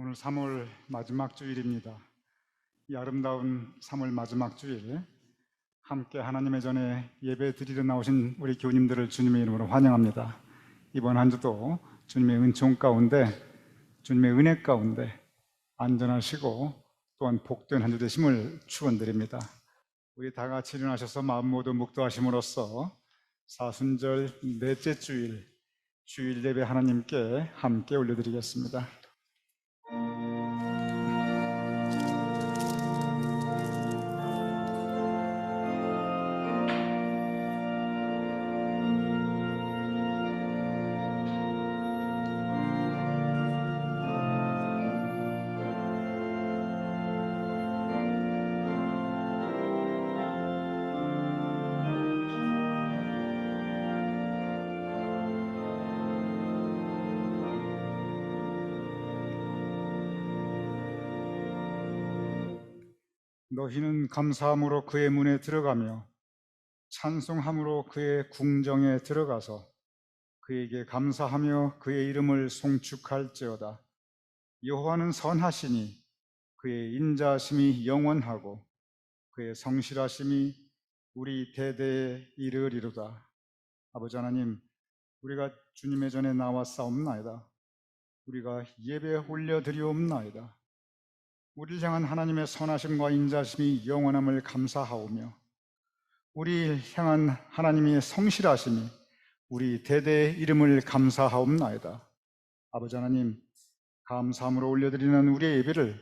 오늘 3월 마지막 주일입니다. 이 아름다운 3월 마지막 주일 함께 하나님의 전에 예배 드리러 나오신 우리 교우님들을 주님의 이름으로 환영합니다. 이번 한 주도 주님의 은총 가운데, 주님의 은혜 가운데 안전하시고 또한 복된 한 주 되심을 축원드립니다. 우리 다 같이 일어나셔서 마음 모두 묵도하심으로써 사순절 넷째 주일 예배 하나님께 함께 올려드리겠습니다. 너희는 감사함으로 그의 문에 들어가며 찬송함으로 그의 궁정에 들어가서 그에게 감사하며 그의 이름을 송축할지어다. 여호와는 선하시니 그의 인자하심이 영원하고 그의 성실하심이 우리 대대에 이르리로다. 아버지 하나님, 우리가 주님의 전에 나왔사옵나이다. 우리가 예배에 올려드리옵나이다. 우리를 향한 하나님의 선하심과 인자심이 영원함을 감사하오며 우리를 향한 하나님의 성실하심이 우리 대대의 이름을 감사하옵나이다. 아버지 하나님, 감사함으로 올려드리는 우리의 예배를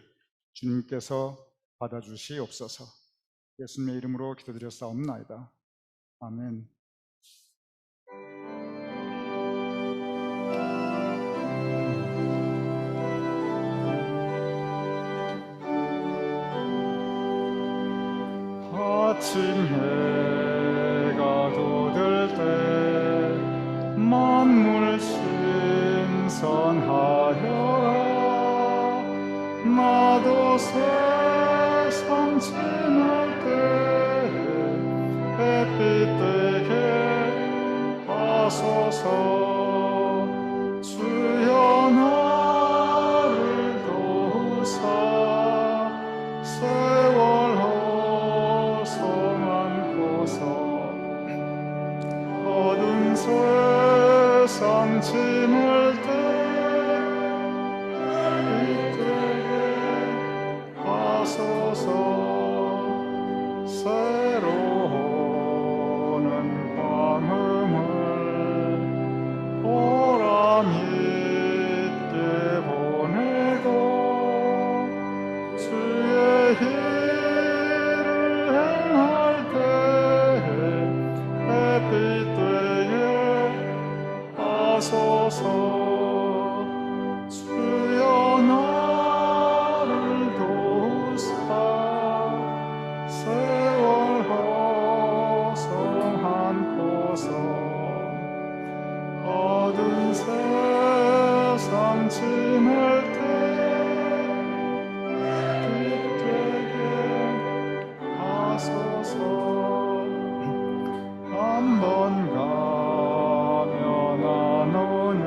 주님께서 받아주시옵소서. 예수님의 이름으로 기도드렸사옵나이다. 아멘. 아침 해가 돋을 때 만물 신선하여라. 나도 세상 지날 때 햇빛 되게 하소서. 주여 나를 도우사 세월 어두운 세상 짐을 때 빛되게 하소서. 새로오는 광음을 보람 있게 보내고 주의 일을 행할 때 햇빛 하소서. 주여 나를 도우사 세월 허성한 포서 어두운 세상 짐을 때 빛되게 하소서. 한번 가면 안 오는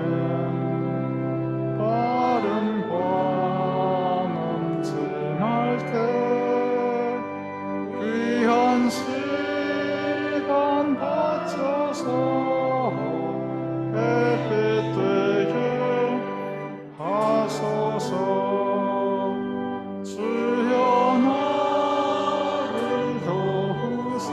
빠른 광음 지날 때 귀한 시간 바쳐서 햇빛 되게 하소서. 주여 나를 도우사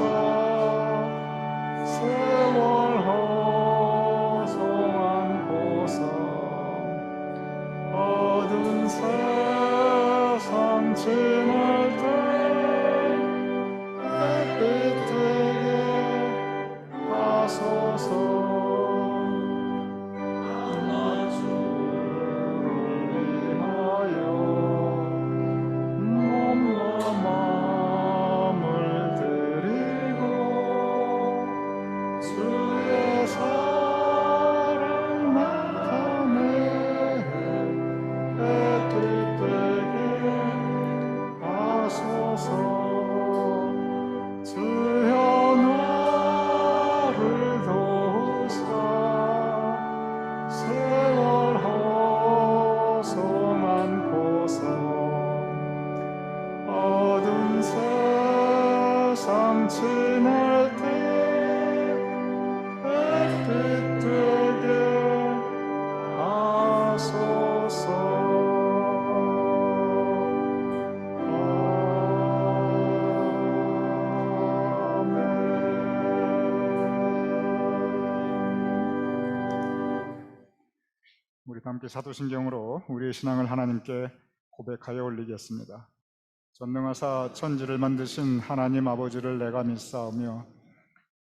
지날 때 햇빛 되게 하소서. 우리 함께 사도신경으로 우리의 신앙을 하나님께 고백하여 올리겠습니다. 전능하사 천지를 만드신 하나님 아버지를 내가 믿사오며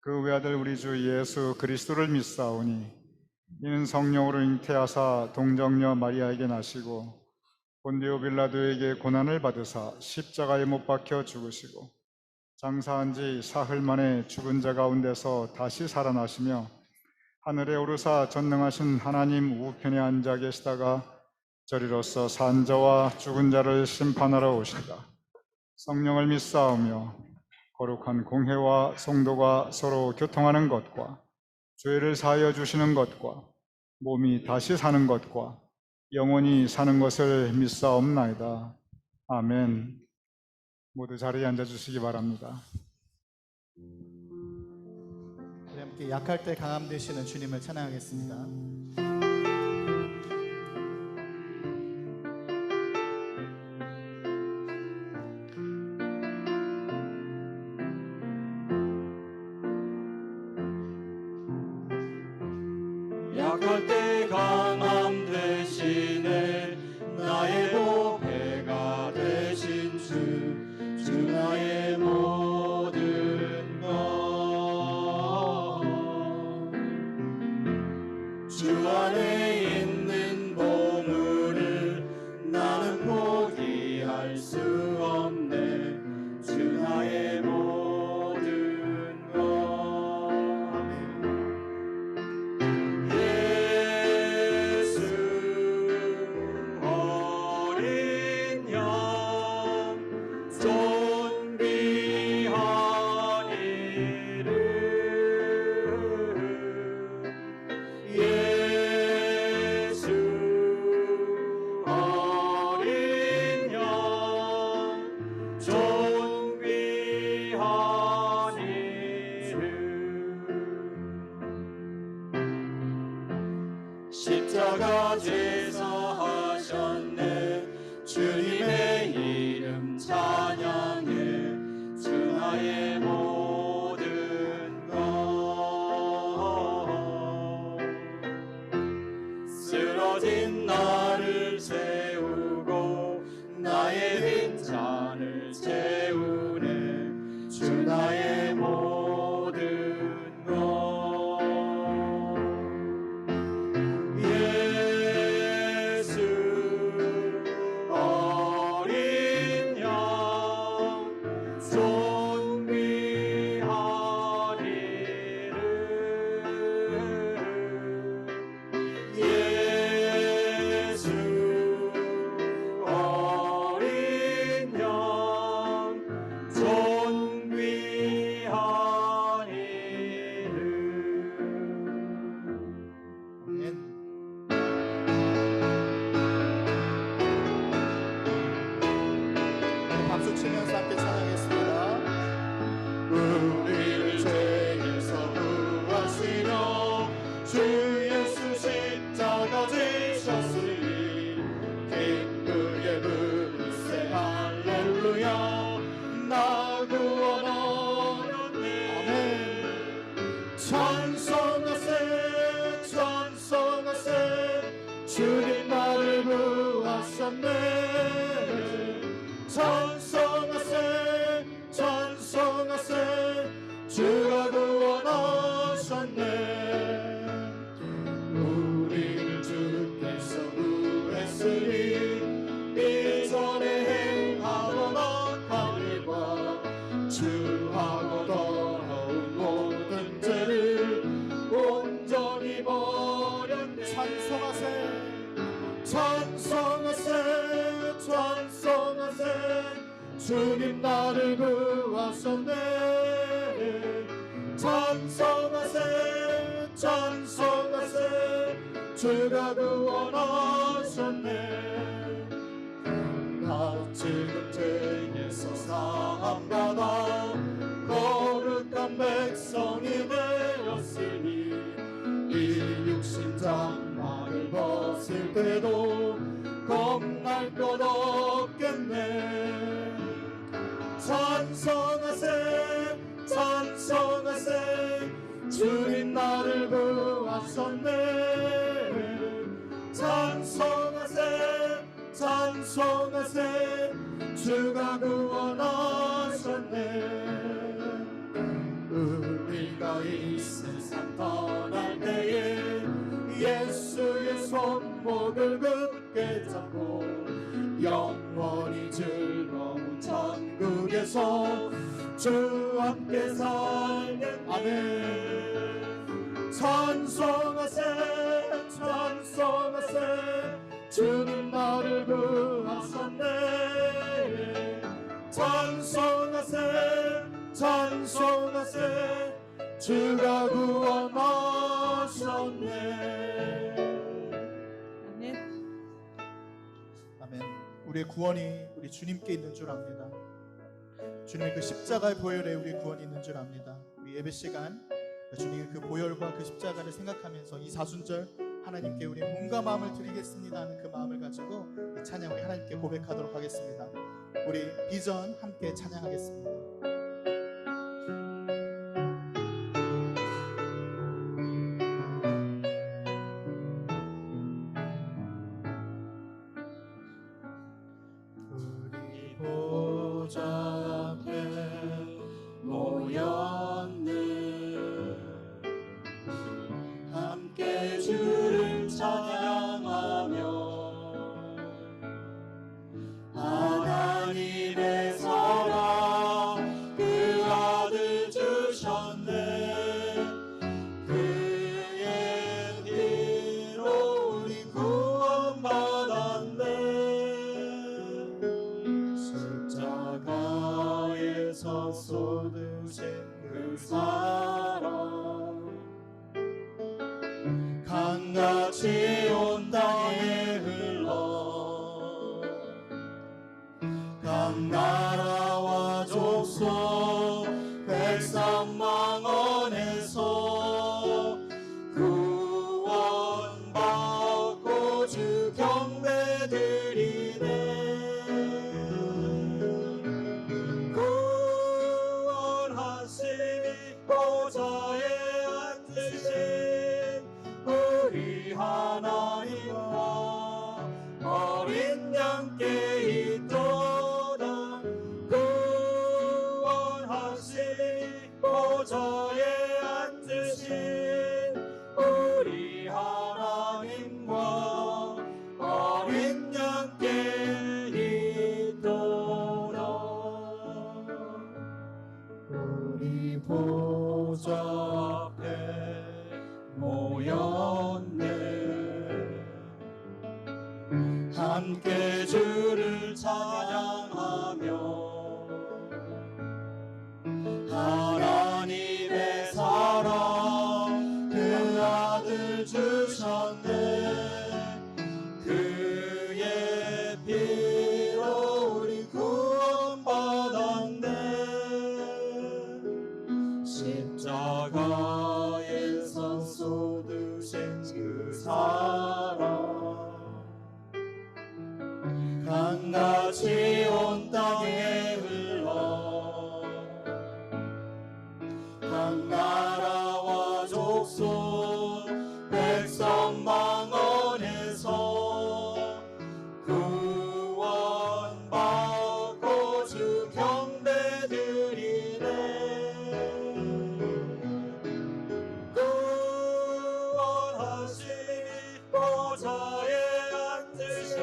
그 외아들 우리 주 예수 그리스도를 믿사오니 이는 성령으로 잉태하사 동정녀 마리아에게 나시고 본디오 빌라도에게 고난을 받으사 십자가에 못 박혀 죽으시고 장사한 지 사흘 만에 죽은 자 가운데서 다시 살아나시며 하늘에 오르사 전능하신 하나님 우편에 앉아 계시다가 저리로서 산 자와 죽은 자를 심판하러 오시리라. 성령을 믿사오며 거룩한 공회와 성도가 서로 교통하는 것과 죄를 사하여 주시는 것과 몸이 다시 사는 것과 영원히 사는 것을 믿사옵나이다. 아멘. 모두 자리에 앉아주시기 바랍니다. 우리 함께 약할 때 강함 되시는 주님을 찬양하겠습니다. 약할 때 강함 되시네 나의 보배가 되신 주 나의 모든 것 주 안에 있는 보물을 나는 포기할 수 없네 주 나의 모든 것 예수 어린 양 존귀한 이름 예수 어린 양 존귀한 이름 십자가 제사하셨네 주님의 이름 찬양해 주 나의 모든 것 쓰러진 나를 세우고 나의 빈잔을 채우네 주 나의 모든 것 예수 어린 양 존귀한 이름 예수 어린 양 존귀한 이름 아멘. 박수 치면서 함께 찬양하겠습니다. 우리를 죄에서 구하시려 주 예수 십자가 지셨으니 기쁘게 부르세 할렐루야 나 구원하였네 아멘 찬송하세 찬송하세 주님 나를 구하셨네 찬송하세 찬송하세 주가 구원하셨네 우리를 주께서 구했으니 이전에 행하던 악한 일과 주하고 더러운 모든 죄를 온전히 버렸네 찬송하세 찬송하세 찬송하세 주님 나를 구하셨네 찬송하세 찬송하세 주가 구원하셨네 나 지금 죄에서 사함받아 봤을 때도 겁날 것 없겠네. 찬송하세 찬송하세 주님 나를 구하셨네. 찬송하세 찬송하세 주가 구원하셨네. 우리가 이 세상 떠날 때에 예수의 손목을 굳게 잡고 영원히 즐거운 천국에서 주 함께 살겠네. 아멘. 찬송하세 찬송하세 주님 나를 구하셨네. 찬송하세 찬송하세 주가 구원하셨네. 아멘. 아멘. 우리의 구원이 우리 주님께 있는 줄 압니다. 주님의 그 십자가의 보혈에 우리의 구원이 있는 줄 압니다. 우리 예배 시간 주님의 그 보혈과 그 십자가를 생각하면서 이 사순절 하나님께 우리 몸과 마음을 드리겠습니다 하는 그 마음을 가지고 이 찬양을 하나님께 고백하도록 하겠습니다. 우리 비전 함께 찬양하겠습니다. 우리 보좌 앞에 모였네. 함께 주를 찬양하며 하나님의 사랑 그 아들 주셨네. 그의 피로 우리 구원받았네. 십자가에서 쏟으신 그 사랑 강같이 온 땅에 흘러 각 나라와 족속 백성 망원에서 구원받고 주 경배 드리네. 구원하심이 보좌에 앉으신 우리 하나님과 어린 양께 있도다. 구원하심이 보좌에 앉으신 우리 하나님과 어린 양께 있도다. 우리 보좌 앞에 모였네. 함께 주를 찬양하며 하나님의 사랑 그 아들 주셨네. 그의 피로 우리 구원받았네. 십자가에서 쏟으신 그 사랑 강같이 온 땅에 흘러 각 나라와 족속 백성 망원에서 구원받고 주 경배 드리네. 구원하심이 보좌에 앉으신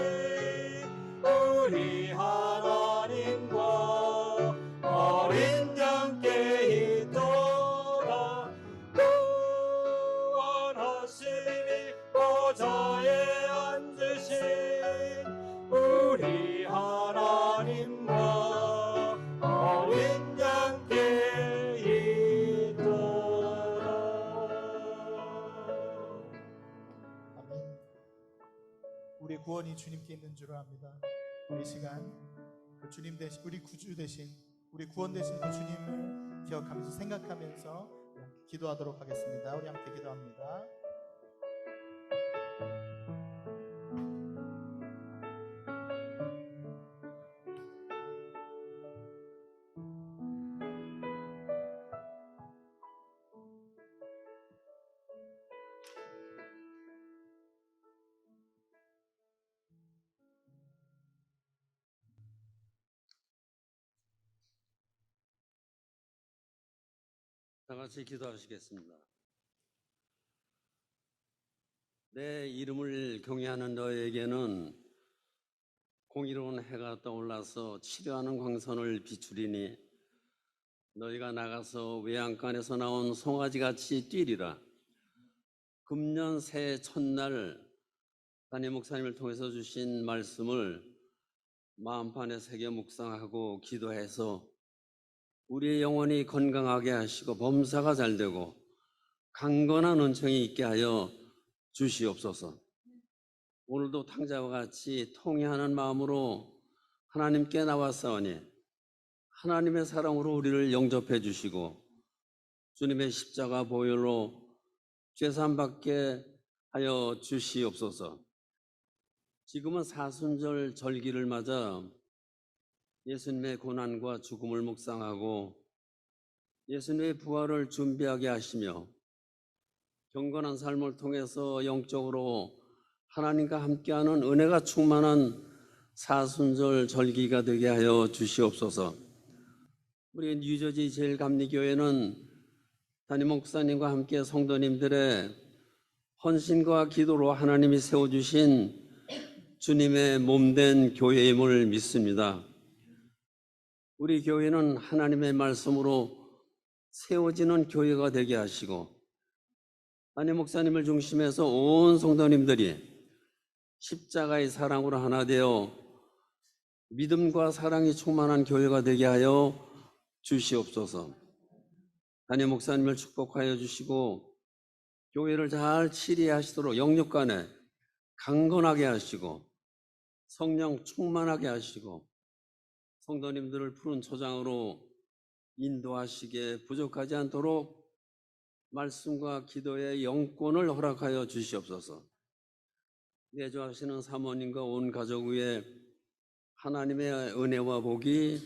우리 하나님과 어린 양께 있도다. 구원하심이 보좌에 앉으신 우리 하나님과 어린 양께 있도다. 아멘. 우리의 구원이 주님께 있는 줄 압니다. 이 시간 그 주님 대신 우리 구주 대신 우리 구원 대신 그 주님을 기억하면서 생각하면서 기도하도록 하겠습니다. 우리 함께 기도합니다. 다 같이 기도하시겠습니다. 내 이름을 경외하는 너에게는 공의로운 해가 떠올라서 치료하는 광선을 비추리니 너희가 나가서 외양간에서 나온 송아지같이 뛰리라. 금년 새해 첫날 담임 목사님을 통해서 주신 말씀을 마음판에 새겨 묵상하고 기도해서 우리의 영혼이 건강하게 하시고 범사가 잘 되고 강건한 은총이 있게 하여 주시옵소서. 오늘도 탕자와 같이 통회하는 마음으로 하나님께 나왔사오니 하나님의 사랑으로 우리를 영접해 주시고 주님의 십자가 보혈로 죄사함받게 하여 주시옵소서. 지금은 사순절 절기를 맞아 예수님의 고난과 죽음을 묵상하고 예수님의 부활을 준비하게 하시며 경건한 삶을 통해서 영적으로 하나님과 함께하는 은혜가 충만한 사순절 절기가 되게 하여 주시옵소서. 우리 뉴저지 제일감리교회는 담임 목사님과 함께 성도님들의 헌신과 기도로 하나님이 세워주신 주님의 몸된 교회임을 믿습니다. 우리 교회는 하나님의 말씀으로 세워지는 교회가 되게 하시고 담임 목사님을 중심해서 온 성도님들이 십자가의 사랑으로 하나 되어 믿음과 사랑이 충만한 교회가 되게 하여 주시옵소서. 담임 목사님을 축복하여 주시고 교회를 잘 치리하시도록 영육간에 강건하게 하시고 성령 충만하게 하시고 성도님들을 푸른 초장으로 인도하시게 부족하지 않도록 말씀과 기도의 영권을 허락하여 주시옵소서. 내조하시는 사모님과 온 가족 위에 하나님의 은혜와 복이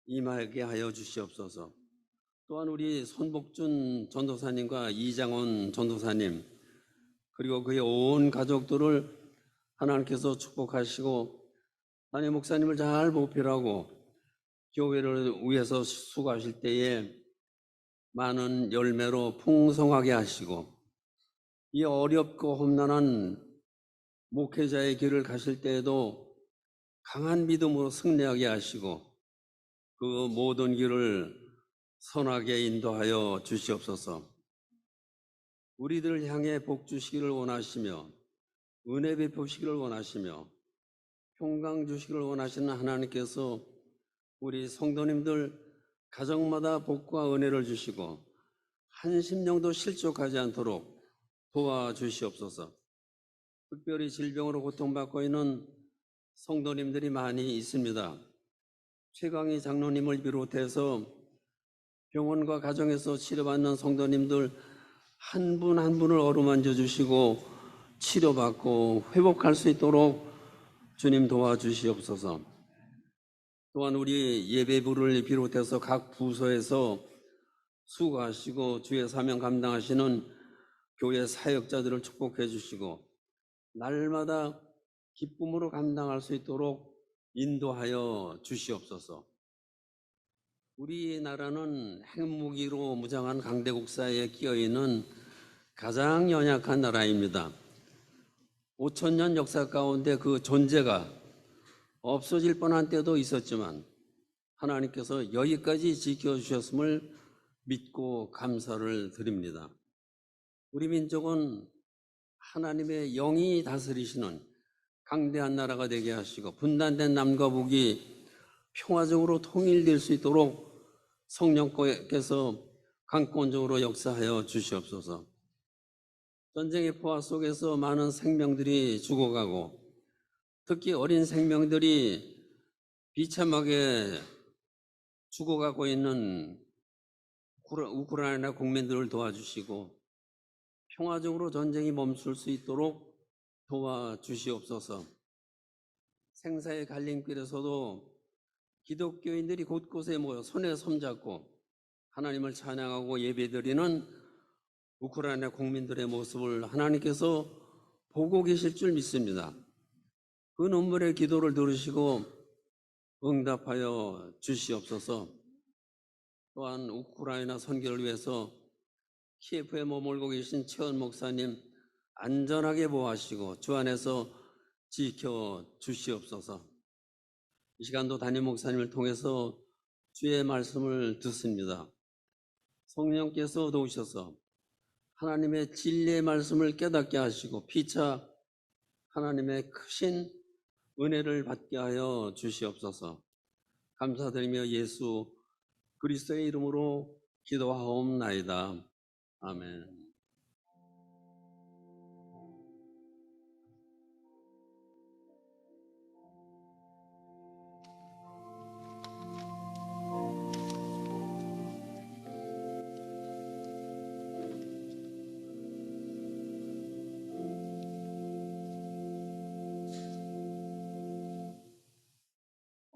임하게 하여 주시옵소서. 또한 우리 손복준 전도사님과 이장원 전도사님 그리고 그의 온 가족들을 하나님께서 축복하시고 담임 목사님을 잘 보필하고 교회를 위해서 수고하실 때에 많은 열매로 풍성하게 하시고 이 어렵고 험난한 목회자의 길을 가실 때에도 강한 믿음으로 승리하게 하시고 그 모든 길을 선하게 인도하여 주시옵소서. 우리들을 향해 복 주시기를 원하시며 은혜 베푸시기를 원하시며 평강 주시기를 원하시는 하나님께서 우리 성도님들 가정마다 복과 은혜를 주시고 한 심령도 실족하지 않도록 도와주시옵소서. 특별히 질병으로 고통받고 있는 성도님들이 많이 있습니다. 최강희 장로님을 비롯해서 병원과 가정에서 치료받는 성도님들 한 분 한 분을 어루만져 주시고 치료받고 회복할 수 있도록 주님 도와주시옵소서. 또한 우리 예배부를 비롯해서 각 부서에서 수고하시고 주의 사명 감당하시는 교회 사역자들을 축복해 주시고 날마다 기쁨으로 감당할 수 있도록 인도하여 주시옵소서. 우리나라는 핵무기로 무장한 강대국사에 끼어있는 가장 연약한 나라입니다. 5,000년 역사 가운데 그 존재가 없어질 뻔한 때도 있었지만 하나님께서 여기까지 지켜주셨음을 믿고 감사를 드립니다. 우리 민족은 하나님의 영이 다스리시는 강대한 나라가 되게 하시고 분단된 남과 북이 평화적으로 통일될 수 있도록 성령께서 강권적으로 역사하여 주시옵소서. 전쟁의 포화 속에서 많은 생명들이 죽어가고 특히 어린 생명들이 비참하게 죽어가고 있는 우크라이나 국민들을 도와주시고 평화적으로 전쟁이 멈출 수 있도록 도와주시옵소서. 생사의 갈림길에서도 기독교인들이 곳곳에 모여 손에 손잡고 하나님을 찬양하고 예배드리는 우크라이나 국민들의 모습을 하나님께서 보고 계실 줄 믿습니다. 그 눈물의 기도를 들으시고 응답하여 주시옵소서. 또한 우크라이나 선교를 위해서 키예프에 머물고 계신 최원 목사님 안전하게 보호하시고 주 안에서 지켜 주시옵소서. 이 시간도 담임 목사님을 통해서 주의 말씀을 듣습니다. 성령께서 도우셔서 하나님의 진리의 말씀을 깨닫게 하시고 피차 하나님의 크신 은혜를 받게 하여 주시옵소서. 감사드리며 예수 그리스도의 이름으로 기도하옵나이다. 아멘.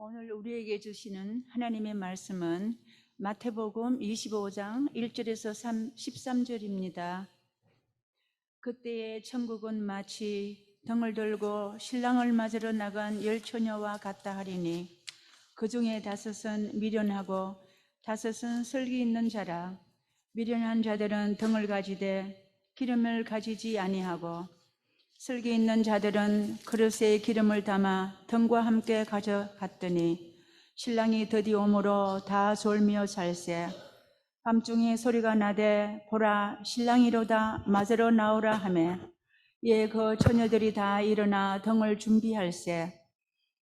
오늘 우리에게 주시는 하나님의 말씀은 마태복음 25장 1절에서 13절입니다. 그때의 천국은 마치 등을 들고 신랑을 맞으러 나간 10처녀와 같다 하리니 그 중에 5은 미련하고 5은 슬기 있는 자라. 미련한 자들은 등을 가지되 기름을 가지지 아니하고 슬기 있는 자들은 그릇에 기름을 담아 등과 함께 가져갔더니 신랑이 드디 오므로 다 졸미어 살세. 밤중에 소리가 나되 보라 신랑이로다 맞으러 나오라 하매 이에 그 처녀들이 다 일어나 등을 준비할세.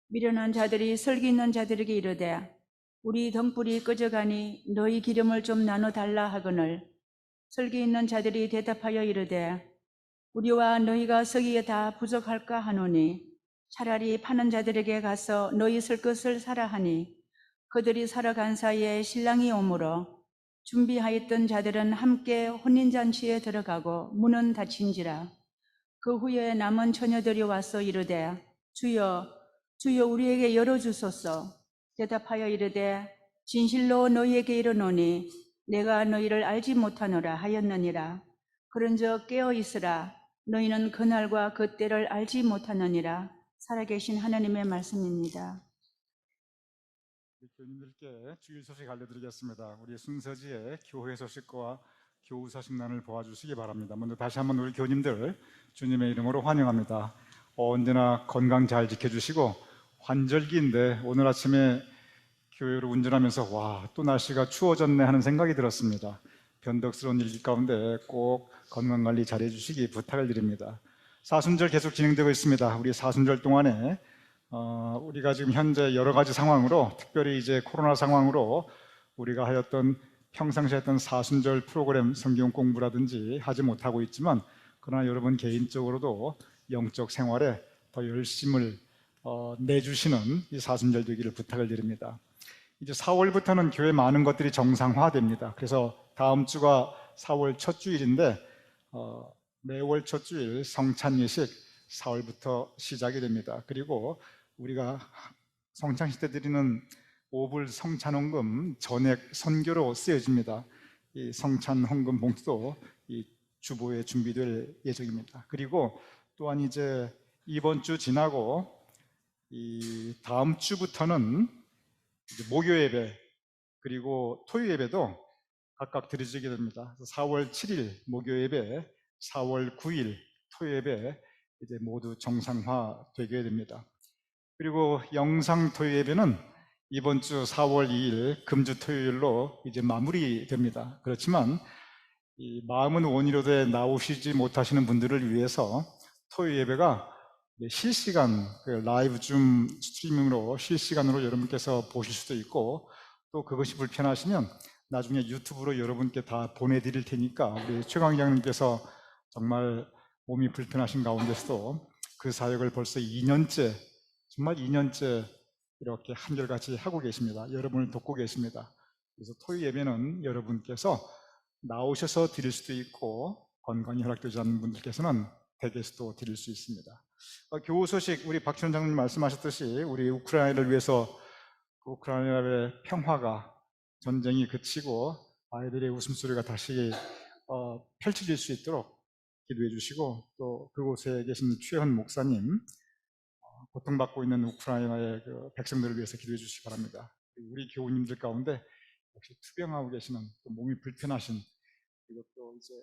미련한 자들이 슬기 있는 자들에게 이르되 우리 등불이 꺼져가니 너희 기름을 좀 나눠 달라 하거늘 슬기 있는 자들이 대답하여 이르되 우리와 너희가 서기에 다 부족할까 하노니 차라리 파는 자들에게 가서 너희 쓸 것을 사라 하니 그들이 사러 간 사이에 신랑이 오므로 준비하였던 자들은 함께 혼인잔치에 들어가고 문은 닫힌지라. 그 후에 남은 처녀들이 와서 이르되 주여 주여 우리에게 열어주소서. 대답하여 이르되 진실로 너희에게 이르노니 내가 너희를 알지 못하노라 하였느니라. 그런즉 깨어 있으라. 너희는 그날과 그 때를 알지 못하느니라. 살아계신 하나님의 말씀입니다. 우리 교님들께 주일 소식 알려드리겠습니다. 우리 순서지에 교회 소식과 교우 소식란을 보아주시기 바랍니다. 먼저 다시 한번 우리 교님들 주님의 이름으로 환영합니다. 언제나 건강 잘 지켜주시고 환절기인데 오늘 아침에 교회로 운전하면서 와, 또 날씨가 추워졌네 하는 생각이 들었습니다. 변덕스러운 일 가운데 꼭 건강관리 잘 해주시기 부탁을 드립니다. 사순절 계속 진행되고 있습니다. 우리 사순절 동안에 우리가 지금 현재 여러 가지 상황으로 특별히 이제 코로나 상황으로 우리가 하였던 평상시에 했던 사순절 프로그램 성경 공부라든지 하지 못하고 있지만 그러나 여러분 개인적으로도 영적 생활에 더 열심을 내주시는 이 사순절 되기를 부탁을 드립니다. 이제 4월부터는 교회 많은 것들이 정상화됩니다. 그래서 다음 주가 4월 첫 주일인데 매월 첫 주일 성찬 예식 4월부터 시작이 됩니다. 그리고 우리가 성찬식 때 드리는 오불 성찬헌금 전액 선교로 쓰여집니다. 이 성찬 헌금 봉투도 이 주보에 준비될 예정입니다. 그리고 또한 이제 이번 주 지나고 이 다음 주부터는 이제 목요 예배 그리고 토요 예배도 각각 드려지게 됩니다. 4월 7일 목요 예배, 4월 9일 토요 예배 이제 모두 정상화되게 됩니다. 그리고 영상 토요 예배는 이번 주 4월 2일 금주 토요일로 이제 마무리됩니다. 그렇지만 이 마음은 원이로되 나오시지 못하시는 분들을 위해서 토요 예배가 실시간 라이브 줌 스트리밍으로 실시간으로 여러분께서 보실 수도 있고 또 그것이 불편하시면 나중에 유튜브로 여러분께 다 보내드릴 테니까 우리 최강장님께서 정말 몸이 불편하신 가운데서도 그 사역을 벌써 2년째 정말 2년째 이렇게 한결같이 하고 계십니다. 여러분을 돕고 계십니다. 그래서 토요 예배는 여러분께서 나오셔서 드릴 수도 있고 건강이 허락되지 않는 분들께서는 댁에서도 드릴 수 있습니다. 교우 소식 우리 박춘원 장로님 말씀하셨듯이 우리 우크라이나를 위해서 우크라이나의 평화가 전쟁이 그치고 아이들의 웃음소리가 다시 펼쳐질 수 있도록 기도해 주시고 또 그곳에 계신 최현 목사님 고통받고 있는 우크라이나의 그 백성들을 위해서 기도해 주시기 바랍니다. 우리 교우님들 가운데 혹시 투병하고 계시는, 또 몸이 불편하신, 그리고 또 이제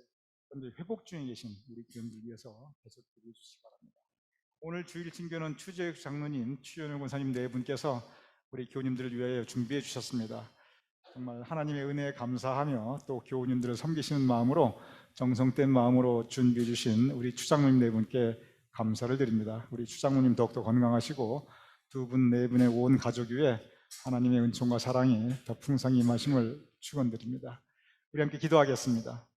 현재 회복 중에 계신 우리 교인들 위해서 계속 기도해 주시기 바랍니다. 오늘 주일 친교는 추재욱 장로님, 추현우 권사님 네 분께서 우리 교우님들을 위하여 준비해 주셨습니다. 정말 하나님의 은혜에 감사하며 또 교우님들을 섬기시는 마음으로, 정성된 마음으로 준비해 주신 우리 추장로님 네 분께 감사를 드립니다. 우리 추장로님 더욱더 건강하시고 두 분 네 분의 온 가족 위에 하나님의 은총과 사랑이 더 풍성히 임하심을 축원드립니다. 우리 함께 기도하겠습니다.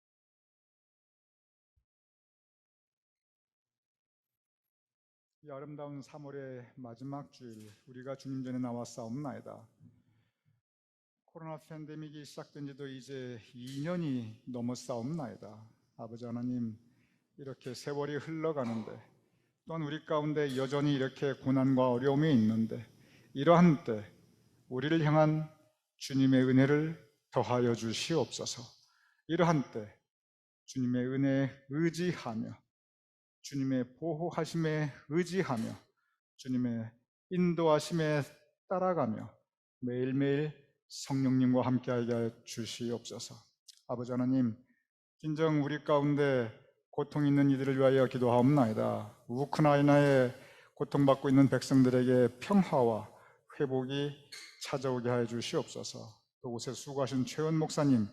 이 아름다운 3월의 마지막 주일, 우리가 주님 전에 나와 싸움나이다. 코로나 팬데믹이 시작된 지도 이제 2년이 넘어싸움나이다. 아버지 하나님, 이렇게 세월이 흘러가는데, 또한 우리 가운데 여전히 이렇게 고난과 어려움이 있는데, 이러한 때 우리를 향한 주님의 은혜를 더하여 주시옵소서. 이러한 때 주님의 은혜에 의지하며, 주님의 보호하심에 의지하며, 주님의 인도하심에 따라가며 매일매일 성령님과 함께하게 하여 주시옵소서. 아버지 하나님, 진정 우리 가운데 고통 있는 이들을 위하여 기도하옵나이다. 우크라이나에 고통받고 있는 백성들에게 평화와 회복이 찾아오게 하여 주시옵소서. 또 곳에 수고하신 최원 목사님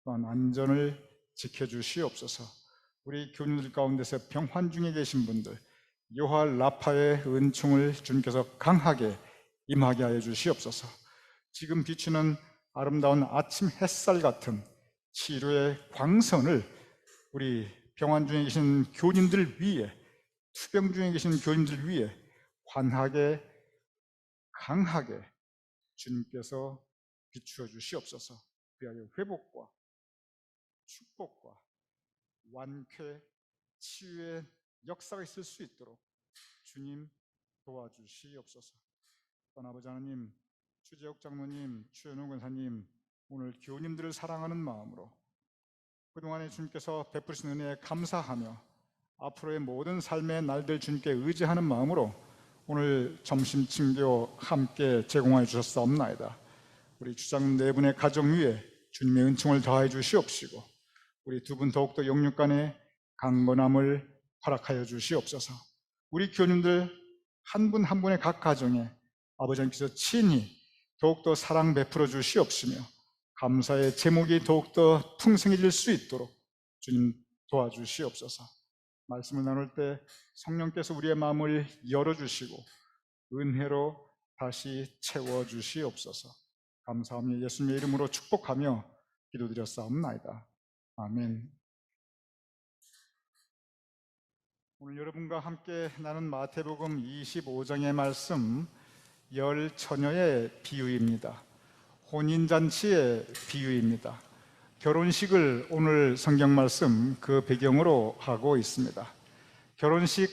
또한 안전을 지켜주시옵소서. 우리 교인들 가운데서 병환 중에 계신 분들, 요할 라파의 은총을 주님께서 강하게 임하게 하여 주시옵소서. 지금 비추는 아름다운 아침 햇살 같은 치료의 광선을 우리 병환 중에 계신 교인들 위에, 투병 중에 계신 교인들 위에 환하게 강하게 주님께서 비추어 주시옵소서. 그리하여 회복과 축복과 완쾌, 치유의 역사가 있을 수 있도록 주님 도와주시옵소서. 아버지 하나님, 추재욱 장로님, 추현우 권사님, 오늘 교우님들을 사랑하는 마음으로 그동안에 주님께서 베푸신 은혜에 감사하며 앞으로의 모든 삶의 날들 주님께 의지하는 마음으로 오늘 점심 친교 함께 제공하여 주셨사옵나이다. 우리 주장님 네 분의 가정 위에 주님의 은총을 더하여 주시옵시고, 우리 두 분 더욱더 영육 간의 강건함을 허락하여 주시옵소서. 우리 교우님들 한 분 한 분의 각 가정에 아버지 하나님께서 친히 더욱더 사랑 베풀어 주시옵시며 감사의 제목이 더욱더 풍성해질 수 있도록 주님 도와주시옵소서. 말씀을 나눌 때 성령께서 우리의 마음을 열어주시고 은혜로 다시 채워주시옵소서. 감사하며 예수님의 이름으로 축복하며 기도드렸사옵나이다. 아멘. 오늘 여러분과 함께 나눈 마태복음 25장의 말씀, 열 처녀의 비유입니다. 혼인잔치의 비유입니다. 결혼식을 오늘 성경 말씀 그 배경으로 하고 있습니다. 결혼식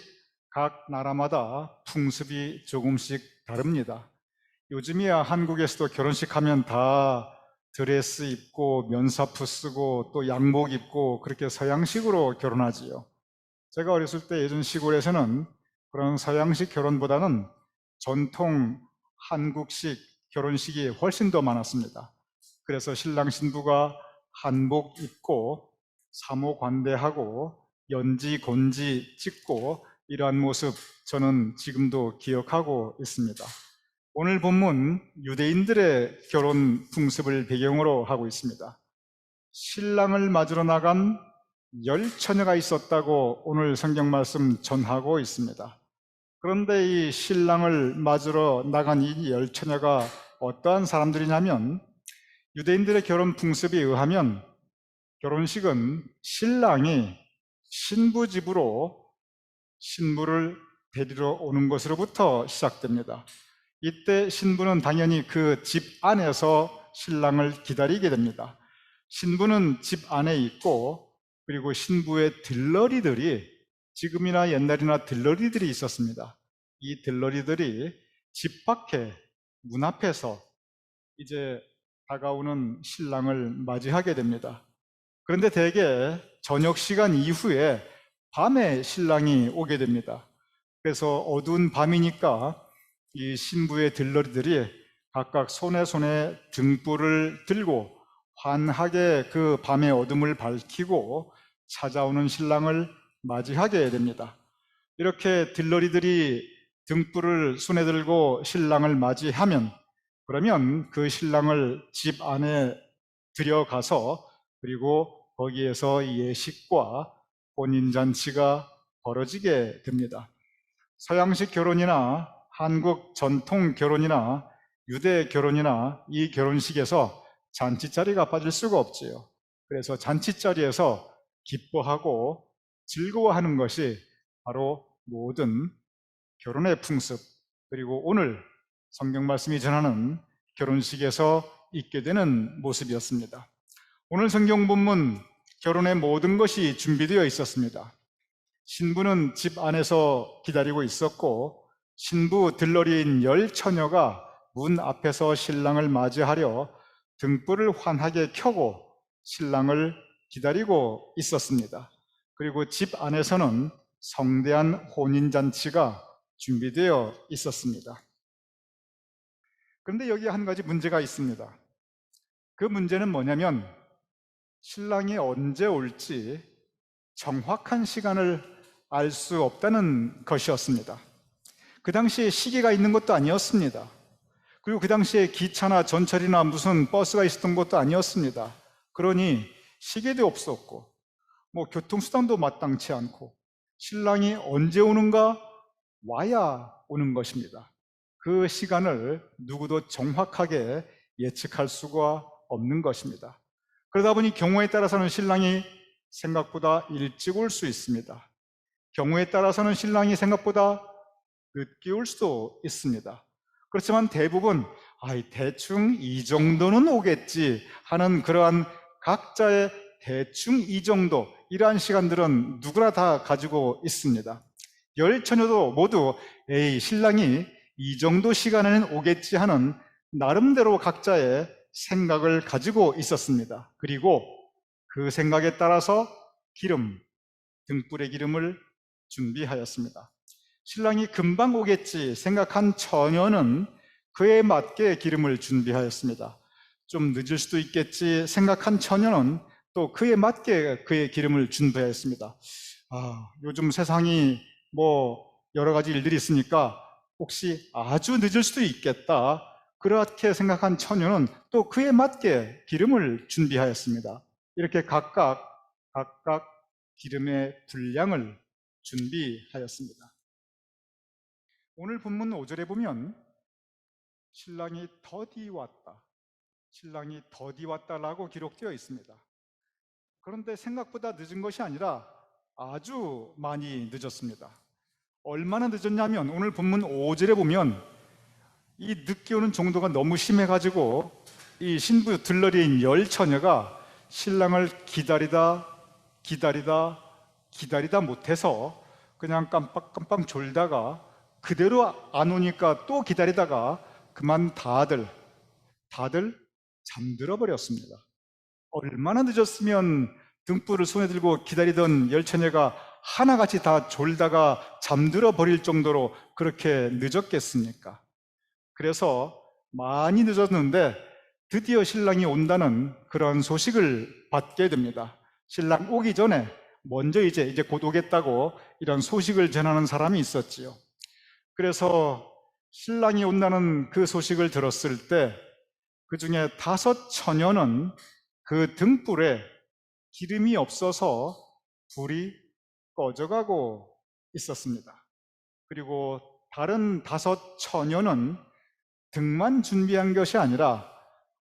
각 나라마다 풍습이 조금씩 다릅니다. 요즘이야 한국에서도 결혼식 하면 다 드레스 입고 면사푸 쓰고 또 양복 입고 그렇게 서양식으로 결혼하지요. 제가 어렸을 때 예전 시골에서는 그런 서양식 결혼보다는 전통 한국식 결혼식이 훨씬 더 많았습니다. 그래서 신랑 신부가 한복 입고 사모관대하고 연지 곤지 찍고 이러한 모습 저는 지금도 기억하고 있습니다. 오늘 본문 유대인들의 결혼 풍습을 배경으로 하고 있습니다. 신랑을 맞으러 나간 10처녀가 있었다고 오늘 성경 말씀 전하고 있습니다. 그런데 이 신랑을 맞으러 나간 이 10처녀가 어떠한 사람들이냐면, 유대인들의 결혼 풍습에 의하면 결혼식은 신랑이 신부 집으로 신부를 데리러 오는 것으로부터 시작됩니다. 이때 신부는 당연히 그 집 안에서 신랑을 기다리게 됩니다. 신부는 집 안에 있고, 그리고 신부의 들러리들이, 지금이나 옛날이나 들러리들이 있었습니다. 이 들러리들이 집 밖에 문 앞에서 이제 다가오는 신랑을 맞이하게 됩니다. 그런데 대개 저녁 시간 이후에 밤에 신랑이 오게 됩니다. 그래서 어두운 밤이니까 이 신부의 들러리들이 각각 손에 등불을 들고 환하게 그 밤의 어둠을 밝히고 찾아오는 신랑을 맞이하게 됩니다. 이렇게 들러리들이 등불을 손에 들고 신랑을 맞이하면, 그러면 그 신랑을 집 안에 들여가서, 그리고 거기에서 예식과 혼인잔치가 벌어지게 됩니다. 서양식 결혼이나 한국 전통 결혼이나 유대 결혼이나 이 결혼식에서 잔치자리가 빠질 수가 없지요. 그래서 잔치자리에서 기뻐하고 즐거워하는 것이 바로 모든 결혼의 풍습, 그리고 오늘 성경 말씀이 전하는 결혼식에서 있게 되는 모습이었습니다. 오늘 성경 본문, 결혼의 모든 것이 준비되어 있었습니다. 신부는 집 안에서 기다리고 있었고, 신부 들러리인 10처녀가 문 앞에서 신랑을 맞이하려 등불을 환하게 켜고 신랑을 기다리고 있었습니다. 그리고 집 안에서는 성대한 혼인잔치가 준비되어 있었습니다. 그런데 여기 한 가지 문제가 있습니다. 그 문제는 뭐냐면, 신랑이 언제 올지 정확한 시간을 알 수 없다는 것이었습니다. 그 당시에 시계가 있는 것도 아니었습니다. 그리고 그 당시에 기차나 전철이나 무슨 버스가 있었던 것도 아니었습니다. 그러니 시계도 없었고, 교통수단도 마땅치 않고, 신랑이 언제 오는가 와야 오는 것입니다. 그 시간을 누구도 정확하게 예측할 수가 없는 것입니다. 그러다 보니 경우에 따라서는 신랑이 생각보다 일찍 올 수 있습니다. 경우에 따라서는 신랑이 생각보다 늦게 올 수도 있습니다. 그렇지만 대부분 대충 이 정도는 오겠지 하는 그러한 각자의 대충 이 정도, 이러한 시간들은 누구나 다 가지고 있습니다. 10처녀도 모두 신랑이 이 정도 시간에는 오겠지 하는 나름대로 각자의 생각을 가지고 있었습니다. 그리고 그 생각에 따라서 등불의 기름을 준비하였습니다. 신랑이 금방 오겠지 생각한 처녀는 그에 맞게 기름을 준비하였습니다. 좀 늦을 수도 있겠지 생각한 처녀는 또 그에 맞게 그의 기름을 준비하였습니다. 요즘 세상이 여러 가지 일들이 있으니까 혹시 아주 늦을 수도 있겠다, 그렇게 생각한 처녀는 또 그에 맞게 기름을 준비하였습니다. 이렇게 각각 기름의 분량을 준비하였습니다. 오늘 본문 5절에 보면 신랑이 더디 왔다라고 기록되어 있습니다. 그런데 생각보다 늦은 것이 아니라 아주 많이 늦었습니다. 얼마나 늦었냐면 오늘 본문 5절에 보면 이 늦게 오는 정도가 너무 심해가지고 이 신부 들러리인 10처녀가 신랑을 기다리다 못해서 그냥 깜빡깜빡 졸다가 그대로 안 오니까 또 기다리다가 그만 다들 잠들어 버렸습니다. 얼마나 늦었으면 등불을 손에 들고 기다리던 10처녀가 하나같이 다 졸다가 잠들어 버릴 정도로 그렇게 늦었겠습니까? 그래서 많이 늦었는데 드디어 신랑이 온다는 그런 소식을 받게 됩니다. 신랑 오기 전에 먼저 이제 곧 오겠다고 이런 소식을 전하는 사람이 있었지요. 그래서 신랑이 온다는 그 소식을 들었을 때 그 중에 5처녀는 그 등불에 기름이 없어서 불이 꺼져가고 있었습니다. 그리고 다른 5처녀는 등만 준비한 것이 아니라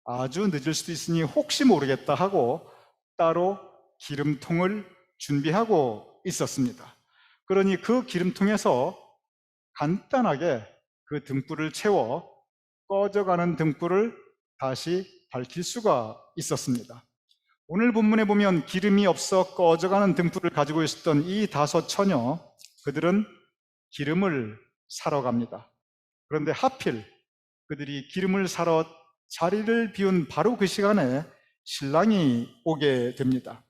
아주 늦을 수도 있으니 혹시 모르겠다 하고 따로 기름통을 준비하고 있었습니다. 그러니 그 기름통에서 간단하게 그 등불을 채워 꺼져가는 등불을 다시 밝힐 수가 있었습니다. 오늘 본문에 보면 기름이 없어 꺼져가는 등불을 가지고 있었던 이 5처녀, 그들은 기름을 사러 갑니다. 그런데 하필 그들이 기름을 사러 자리를 비운 바로 그 시간에 신랑이 오게 됩니다.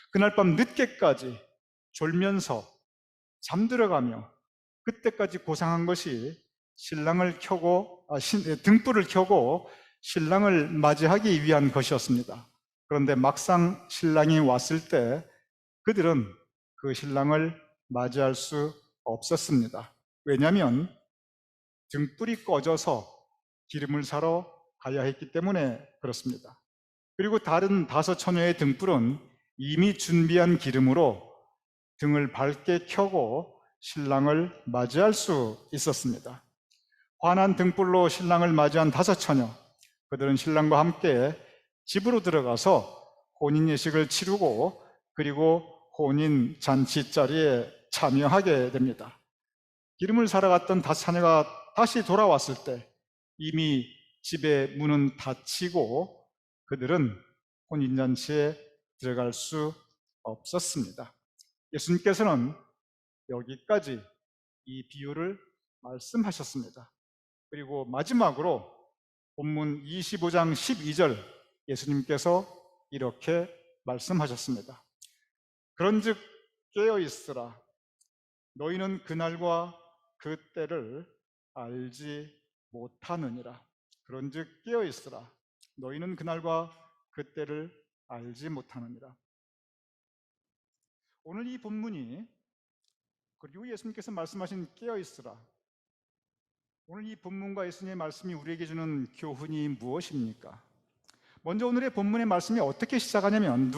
그날 밤 늦게까지 졸면서 잠들어가며 그때까지 고생한 것이 등불을 켜고 신랑을 맞이하기 위한 것이었습니다. 그런데 막상 신랑이 왔을 때 그들은 그 신랑을 맞이할 수 없었습니다. 왜냐하면 등불이 꺼져서 기름을 사러 가야 했기 때문에 그렇습니다. 그리고 다른 5처녀의 등불은 이미 준비한 기름으로 등을 밝게 켜고 신랑을 맞이할 수 있었습니다. 환한 등불로 신랑을 맞이한 5처녀, 그들은 신랑과 함께 집으로 들어가서 혼인 예식을 치르고 그리고 혼인 잔치 자리에 참여하게 됩니다. 기름을 사러 갔던 5처녀가 다시 돌아왔을 때 이미 집의 문은 닫히고 그들은 혼인잔치에 들어갈 수 없었습니다. 예수님께서는 여기까지 이 비유를 말씀하셨습니다. 그리고 마지막으로 본문 25장 12절 예수님께서 이렇게 말씀하셨습니다. 그런즉 깨어 있으라. 너희는 그날과 그 때를 알지 못하느니라. 그런즉 깨어 있으라. 너희는 그날과 그 때를 알지 못하느니라. 오늘 이 본문이 그리고 예수님께서 말씀하신 깨어 있으라. 오늘 이 본문과 예수님의 말씀이 우리에게 주는 교훈이 무엇입니까? 먼저 오늘의 본문의 말씀이 어떻게 시작하냐면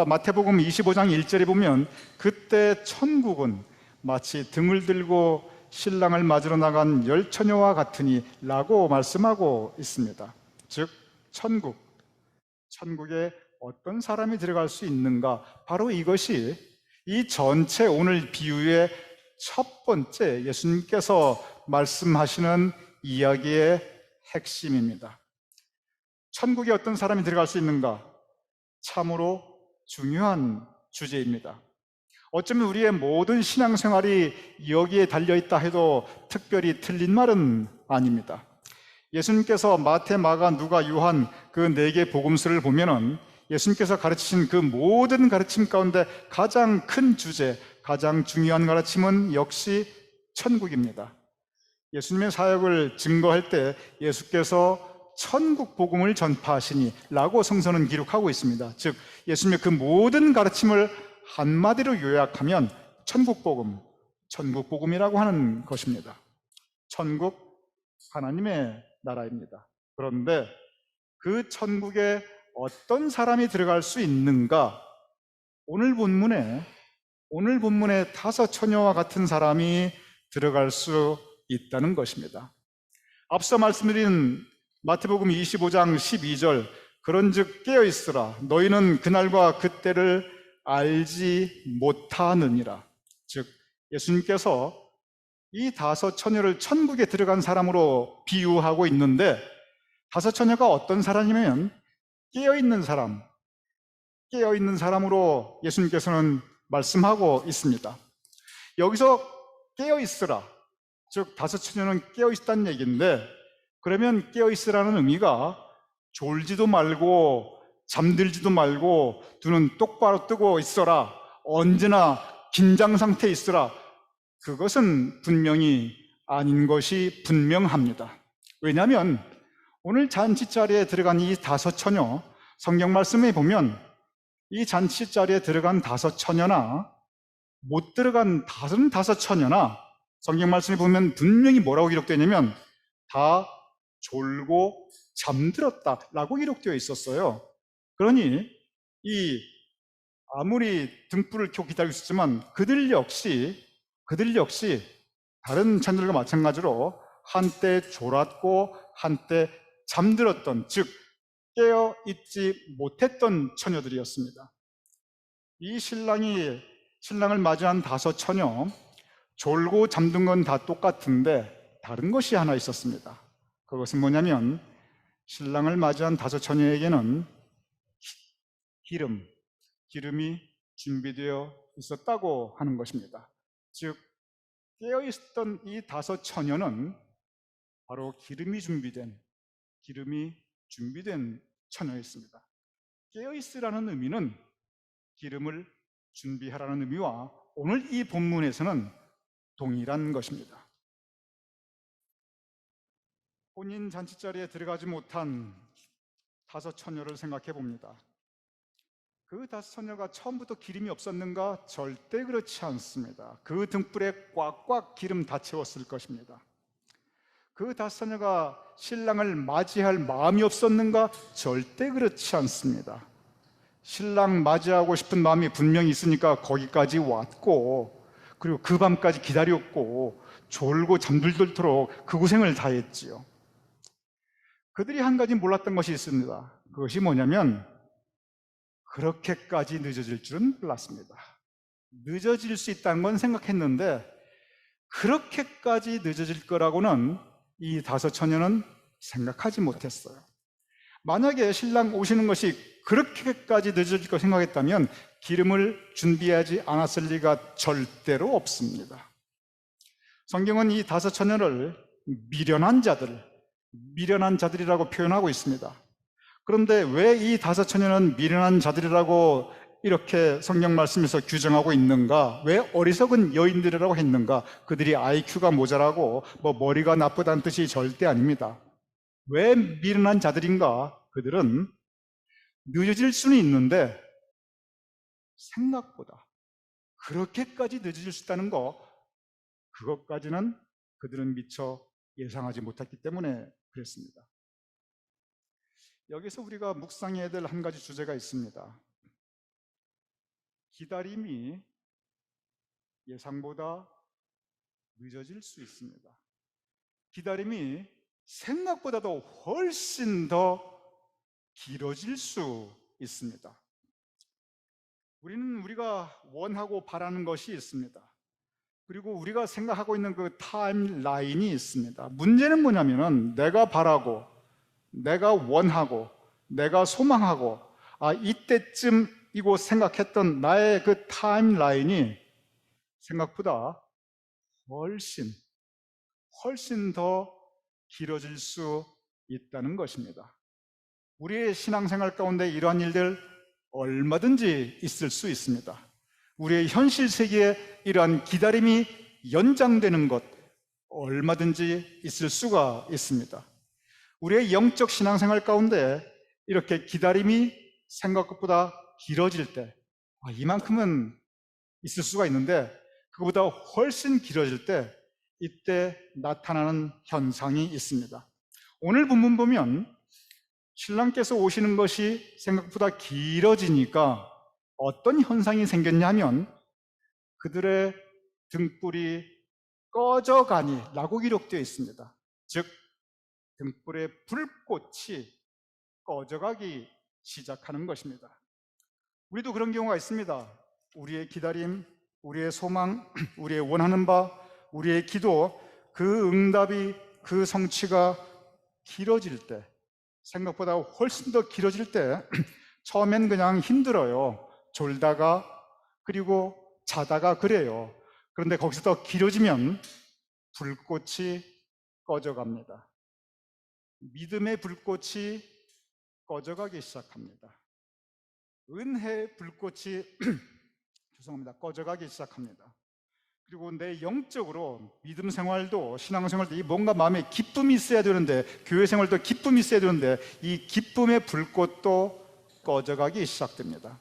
마태복음 25장 1절에 보면 그때 천국은 마치 등을 들고 신랑을 맞으러 나간 10처녀와 같으니 라고 말씀하고 있습니다. 즉 천국에 어떤 사람이 들어갈 수 있는가? 바로 이것이 이 전체 오늘 비유의 첫 번째 예수님께서 말씀하시는 이야기의 핵심입니다. 천국에 어떤 사람이 들어갈 수 있는가? 참으로 중요한 주제입니다. 어쩌면 우리의 모든 신앙생활이 여기에 달려있다 해도 특별히 틀린 말은 아닙니다. 예수님께서 마태, 마가, 누가, 요한 그 4개 복음서를 보면은 예수님께서 가르치신 그 모든 가르침 가운데 가장 큰 주제, 가장 중요한 가르침은 역시 천국입니다. 예수님의 사역을 증거할 때 예수께서 천국 복음을 전파하시니 라고 성서는 기록하고 있습니다. 즉 예수님의 그 모든 가르침을 한마디로 요약하면 천국 복음이라고 하는 것입니다. 천국, 하나님의 나라입니다. 그런데 그 천국에 어떤 사람이 들어갈 수 있는가? 오늘 본문에 5처녀와 같은 사람이 들어갈 수 있다는 것입니다. 앞서 말씀드린 마태복음 25장 12절 그런즉 깨어있으라 너희는 그날과 그때를 알지 못하느니라. 즉 예수님께서 이 5처녀를 천국에 들어간 사람으로 비유하고 있는데 5처녀가 어떤 사람이면 깨어있는 사람으로 예수님께서는 말씀하고 있습니다. 여기서 깨어있으라, 즉 5처녀는 깨어있다는 얘기인데 그러면 깨어있으라는 의미가 졸지도 말고 잠들지도 말고 두 눈 똑바로 뜨고 있어라, 언제나 긴장 상태에 있어라, 그것은 분명히 아닌 것이 분명합니다. 왜냐하면 오늘 잔치 자리에 들어간 이 5처녀, 성경 말씀에 보면 이 잔치 자리에 들어간 5처녀나 못 들어간 다른 5처녀나 성경 말씀에 보면 분명히 뭐라고 기록되냐면 다 졸고 잠들었다라고 기록되어 있었어요. 그러니 아무리 등불을 켜고 기다리고 있었지만 그들 역시 다른 처녀들과 마찬가지로 한때 졸았고 한때 잠들었던, 즉 깨어있지 못했던 처녀들이었습니다. 이 신랑을 맞이한 5처녀, 졸고 잠든 건 다 똑같은데 다른 것이 하나 있었습니다. 그것은 뭐냐면 신랑을 맞이한 5처녀에게는 기름이 준비되어 있었다고 하는 것입니다. 즉 깨어있었던 이 5처녀는 바로 기름이 준비된 처녀였습니다. 깨어있으라는 의미는 기름을 준비하라는 의미와 오늘 이 본문에서는 동일한 것입니다. 혼인 잔치 자리에 들어가지 못한 5처녀를 생각해 봅니다. 그 다섯 처녀가 처음부터 기름이 없었는가? 절대 그렇지 않습니다. 그 등불에 꽉꽉 기름 다 채웠을 것입니다. 그 다섯 처녀가 신랑을 맞이할 마음이 없었는가? 절대 그렇지 않습니다. 신랑 맞이하고 싶은 마음이 분명히 있으니까 거기까지 왔고, 그리고 그 밤까지 기다렸고, 졸고 잠들도록 그 고생을 다했지요. 그들이 한 가지 몰랐던 것이 있습니다. 그것이 뭐냐면 그렇게까지 늦어질 줄은 몰랐습니다. 늦어질 수 있다는 건 생각했는데 그렇게까지 늦어질 거라고는 이 다섯 처녀는 생각하지 못했어요. 만약에 신랑 오시는 것이 그렇게까지 늦어질 거 생각했다면 기름을 준비하지 않았을 리가 절대로 없습니다. 성경은 이 다섯 처녀를 미련한 자들이라고 표현하고 있습니다. 그런데 왜 이 다섯 처녀는 미련한 자들이라고 이렇게 성경 말씀에서 규정하고 있는가? 왜 어리석은 여인들이라고 했는가? 그들이 IQ가 모자라고 머리가 나쁘다는 뜻이 절대 아닙니다. 왜 미련한 자들인가? 그들은 늦어질 수는 있는데 생각보다 그렇게까지 늦어질 수 있다는 거, 그것까지는 그들은 미처 예상하지 못했기 때문에 그랬습니다. 여기서 우리가 묵상해야 될 한 가지 주제가 있습니다. 기다림이 예상보다 늦어질 수 있습니다. 기다림이 생각보다도 훨씬 더 길어질 수 있습니다. 우리가 원하고 바라는 것이 있습니다. 그리고 우리가 생각하고 있는 그 타임라인이 있습니다. 문제는 뭐냐면은 내가 바라고, 내가 원하고, 내가 소망하고, 이때쯤이고 생각했던 나의 그 타임라인이 생각보다 훨씬 더 길어질 수 있다는 것입니다. 우리의 신앙생활 가운데 이러한 일들 얼마든지 있을 수 있습니다. 우리의 현실 세계에 이러한 기다림이 연장되는 것 얼마든지 있을 수가 있습니다. 우리의 영적 신앙생활 가운데 이렇게 기다림이 생각보다 길어질 때, 이만큼은 있을 수가 있는데 그보다 훨씬 길어질 때, 이때 나타나는 현상이 있습니다. 오늘 본문 보면 신랑께서 오시는 것이 생각보다 길어지니까 어떤 현상이 생겼냐면 그들의 등불이 꺼져가니 라고 기록되어 있습니다. 즉 등불의 불꽃이 꺼져가기 시작하는 것입니다. 우리도 그런 경우가 있습니다. 우리의 기다림, 우리의 소망, 우리의 원하는 바, 우리의 기도, 그 응답이, 그 성취가 길어질 때, 생각보다 훨씬 더 길어질 때 처음엔 그냥 힘들어요. 졸다가 그리고 자다가 그래요. 그런데 거기서 더 길어지면 불꽃이 꺼져갑니다. 믿음의 불꽃이 꺼져가기 시작합니다. 은혜의 불꽃이 꺼져가기 시작합니다. 그리고 내 영적으로 믿음 생활도 신앙생활도 뭔가 마음에 기쁨이 있어야 되는데, 교회 생활도 기쁨이 있어야 되는데 이 기쁨의 불꽃도 꺼져가기 시작됩니다.